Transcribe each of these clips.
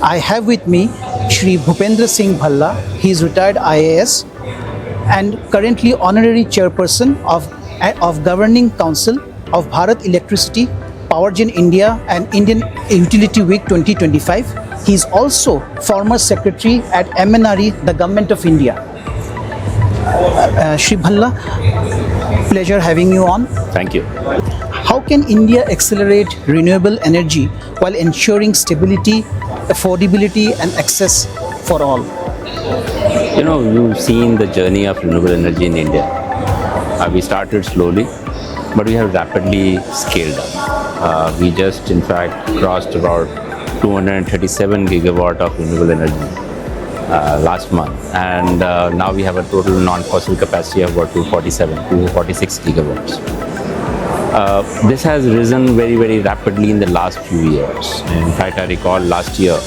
I have with me Shri Bhupinder Singh Bhalla. He is retired IAS and currently Honorary Chairperson of Governing Council of Bharat Electricity, Powergen India and Indian Utility Week 2025. He is also former Secretary at MNRE, the Government of India. Shri Bhalla, pleasure having you on. Thank you. How can India accelerate renewable energy while ensuring stability, affordability and access for all? You know, you've seen the journey of renewable energy in India. We started slowly, but we have rapidly scaled up. We just, in fact, crossed about 237 gigawatt of renewable energy last month, and now we have a total non-fossil capacity of about 246 gigawatts. This has risen very, very rapidly in the last few years. In fact, I recall last year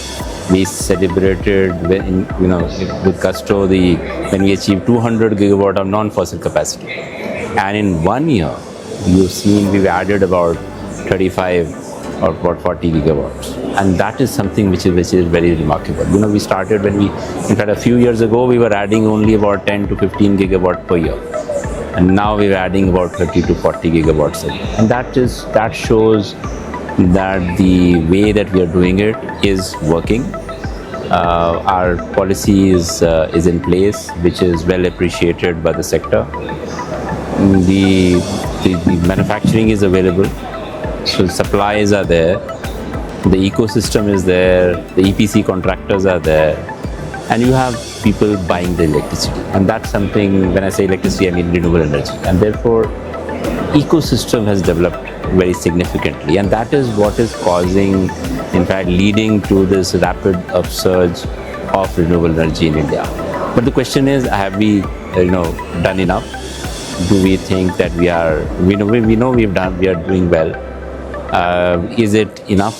we celebrated, with gusto when we achieved 200 gigawatt of non-fossil capacity, and in 1 year you've seen we've added about 35 or about 40 gigawatts, and that is something which is very remarkable. We started in fact a few years ago we were adding only about 10 to 15 gigawatt per year, and now we're adding about 30 to 40 gigawatts a year. And that shows that the way that we are doing it is working. Our policy is in place, which is well appreciated by the sector. The manufacturing is available, so supplies are there, the ecosystem is there, the EPC contractors are there, and you have people buying the electricity. And that's something, when I say electricity, I mean renewable energy. And therefore, ecosystem has developed very significantly. And that is what is causing, in fact, leading to this rapid upsurge of renewable energy in India. But the question is, have we, done enough? Do we think that we are doing well? Is it enough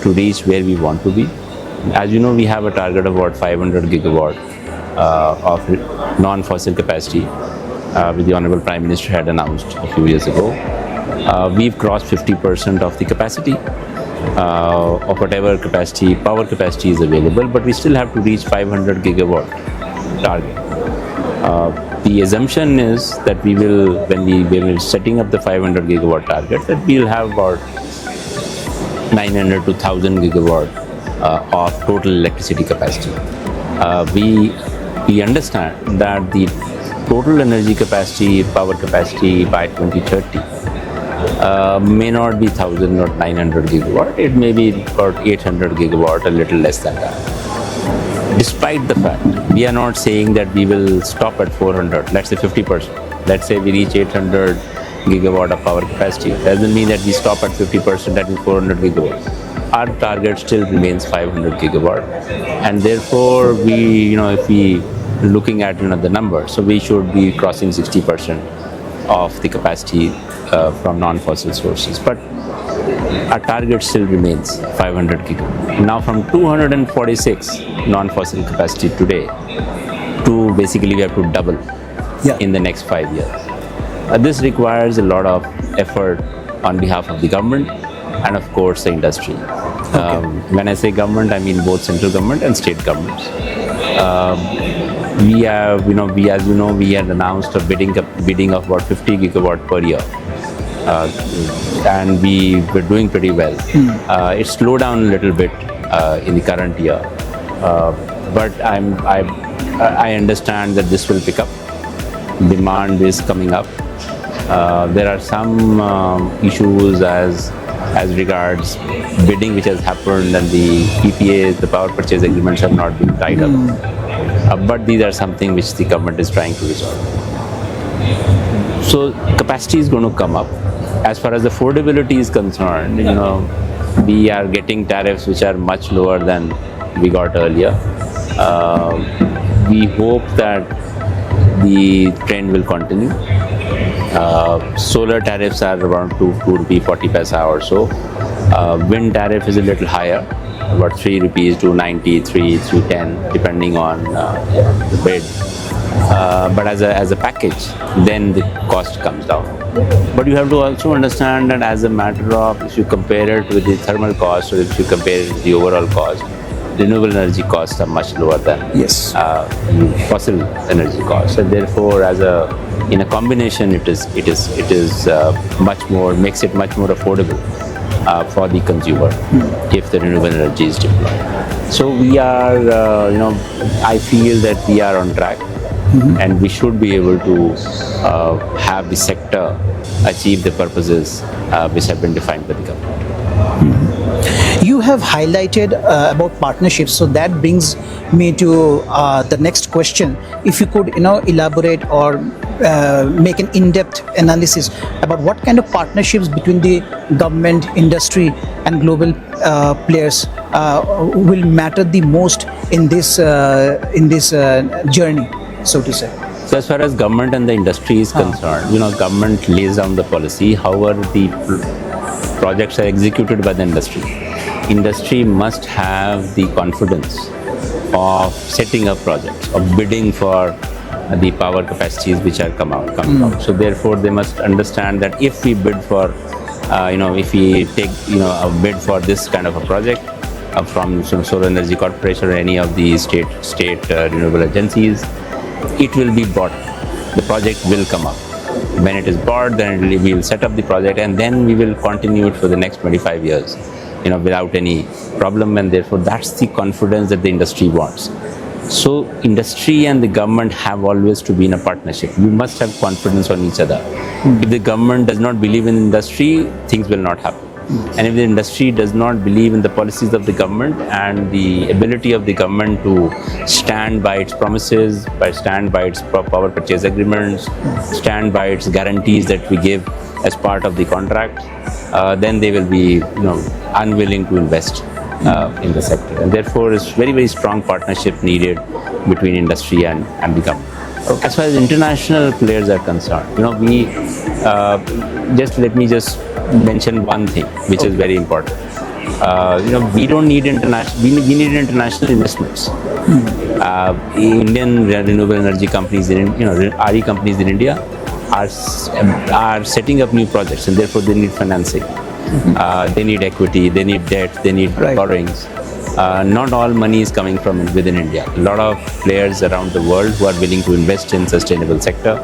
to reach where we want to be? As you know, we have a target of about 500 gigawatt of non-fossil capacity, which the Honorable Prime Minister had announced a few years ago. We've crossed 50% of the capacity of whatever power capacity is available, but we still have to reach 500 gigawatt target. The assumption is that we will, when we're setting up the 500 gigawatt target, that we'll have about 900 to 1000 gigawatt of total electricity capacity. We understand that the total energy capacity, power capacity by 2030 may not be 1000 or 900 gigawatt. It may be about 800 gigawatt, a little less than that. Despite the fact, we are not saying that we will stop at 400, let's say 50%. Let's say we reach 800 gigawatt of power capacity. Doesn't mean that we stop at 50%, that is 400 gigawatts. Our target still remains 500 gigawatt. And therefore, if we looking at the numbers, so we should be crossing 60% of the capacity from non-fossil sources. But our target still remains 500 gigawatt. Now from 246 non-fossil capacity today to basically we have to double in the next 5 years. This requires a lot of effort on behalf of the government and of course the industry. When I say government, I mean both central government and state governments. We have, we had announced a bidding of about 50 gigawatt per year. And we were doing pretty well. It slowed down a little bit in the current year, but I understand that this will pick up. Demand is coming up. There are some issues as regards bidding which has happened, and the PPAs, the power purchase agreements, have not been tied up. But these are something which the government is trying to resolve. So capacity is going to come up. As far as affordability is concerned, we are getting tariffs which are much lower than we got earlier. We hope that the trend will continue. Solar tariffs are around 2 rupee 40 paisa or so. Wind tariff is a little higher, about 3 rupees to 93, 310, depending on the bid. But as a package, then the cost comes down. But you have to also understand that as a matter of, if you compare it with the thermal cost or if you compare it with the overall cost, renewable energy costs are much lower than Yes. fossil energy costs, and therefore, in a combination, it is much more, makes it much more affordable for the consumer if the renewable energy is deployed. So we are, I feel that we are on track, and we should be able to have the sector achieve the purposes which have been defined by the government. You have highlighted about partnerships, so that brings me to the next question. If you could, elaborate or make an in-depth analysis about what kind of partnerships between the government, industry, and global players will matter the most in this journey, so to say. So as far as government and the industry is concerned, government lays down the policy. However, the projects are executed by the industry. Industry must have the confidence of setting up projects, of bidding for the power capacities which are coming out. So therefore, they must understand that if we bid for, if we take, a bid for this kind of a project from Solar Energy Corporation or any of the state renewable agencies, it will be bought. The project will come up. When it is bought, then we will set up the project, and then we will continue it for the next 25 years, without any problem. And therefore, that's the confidence that the industry wants. So industry and the government have always to be in a partnership. We must have confidence on each other. If the government does not believe in industry, things will not happen. And if the industry does not believe in the policies of the government and the ability of the government to stand by its promises, stand by its power purchase agreements, stand by its guarantees that we give as part of the contract, then they will be unwilling to invest in the sector. And therefore, it's very, very strong partnership needed between industry and the government. As far as international players are concerned, we let me mention one thing which is very important. We don't need international. We need international investments. Indian renewable energy companies, RE companies in India are setting up new projects, and therefore they need financing. They need equity, they need debt, they need borrowings. Not all money is coming from within India. A lot of players around the world who are willing to invest in sustainable sector,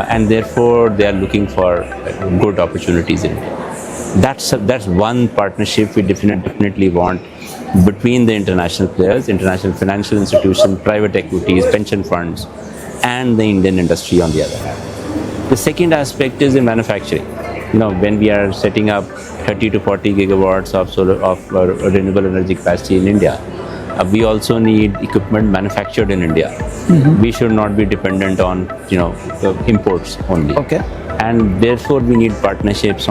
and therefore they are looking for good opportunities in India. That's one partnership we definitely want between the international players, international financial institutions, private equities, pension funds, and the Indian industry on the other hand. The second aspect is in manufacturing. When we are setting up 30 to 40 gigawatts of renewable energy capacity in India, we also need equipment manufactured in India. We should not be dependent on imports only. Okay. And therefore, we need partnerships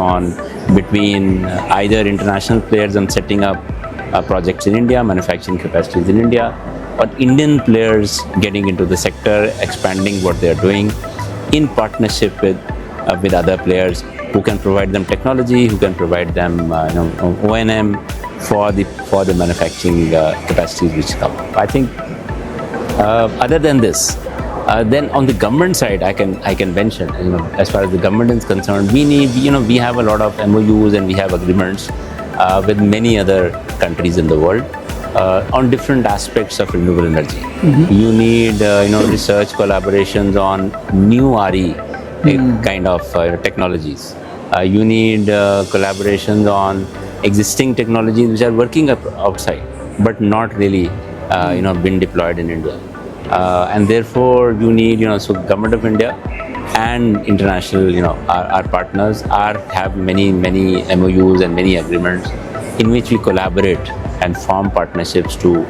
between either international players on setting up projects in India, manufacturing capacities in India, or Indian players getting into the sector, expanding what they are doing in partnership with other players who can provide them technology, who can provide them O&M for the manufacturing capacities which come. I think other than this, then on the government side, I can mention, as far as the government is concerned, we have a lot of MOUs and we have agreements with many other countries in the world on different aspects of renewable energy. You need research collaborations on new RE kind of technologies. You need collaborations on existing technologies which are working outside but not really been deployed in India. And therefore you need, so Government of India and international, our partners have many MOUs and many agreements in which we collaborate and form partnerships to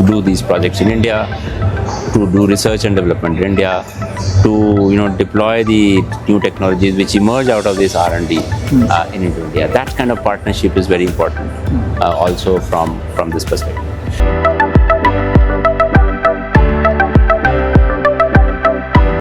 do these projects in India, to do research and development in India, to deploy the new technologies which emerge out of this R&D in India. That kind of partnership is very important also from this perspective.